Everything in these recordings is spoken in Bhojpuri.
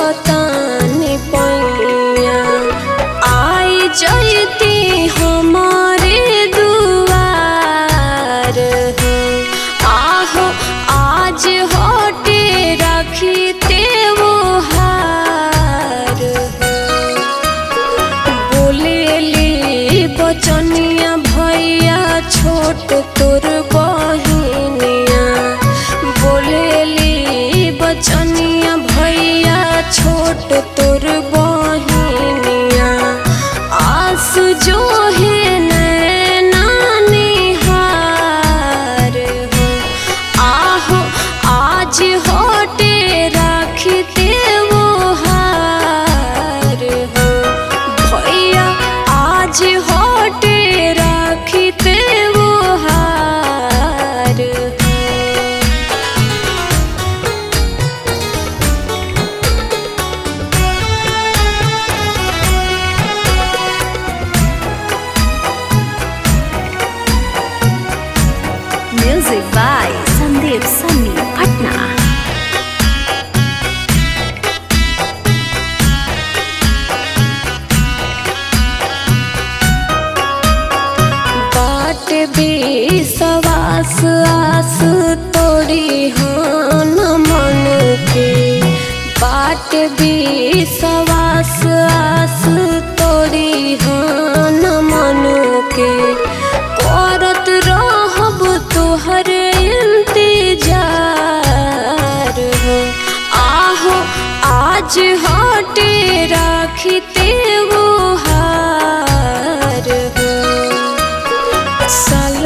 परतानी पैया आई जैती हमारे दुआर हो। आहो आज हटे रखते वो हार हो। बोलेली बचनिया भैया छोट तोर बहिनिया, बोलेली बचनिया भैया छोट तोर बहिनिया। आस जो है नैना निहार हो। आहो आज होटे रखते वो हार हो। भैया आज होटे रखते वो हार हो। Music by Sandeep Sunny Patna. बाट विश्वास आस तोड़ी हाँ न मन के। बाट विश्वास आस तोड़ी हाँ न मन के। करत रहब तोहर इंतजार हो। आहो आज हटे रखते वो हार हो। साल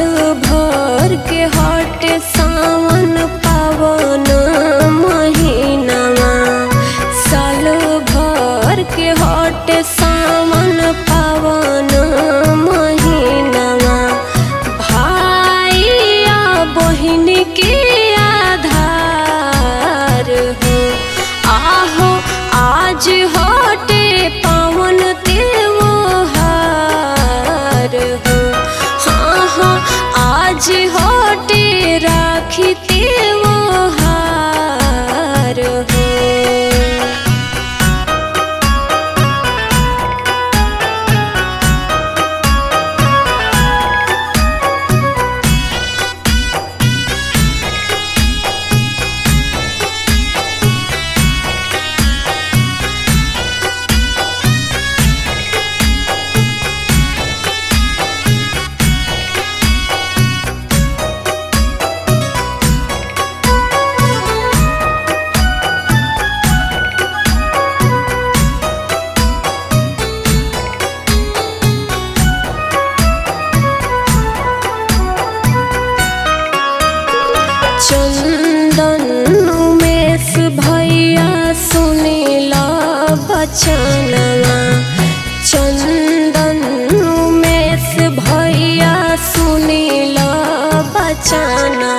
भर के हट सावन पावन महीनावा। साल भर के हट सावन पावन महीनावा। भाइया बहिन के आधार हो। आहो आज हटे पावन त्योहार हो। हाँ हाँ आज होटे रखते वो हार हो। चंदन उमेश भैया सुनीला बचनवा। चंदन उमेश भैया सुनीला बचनवा।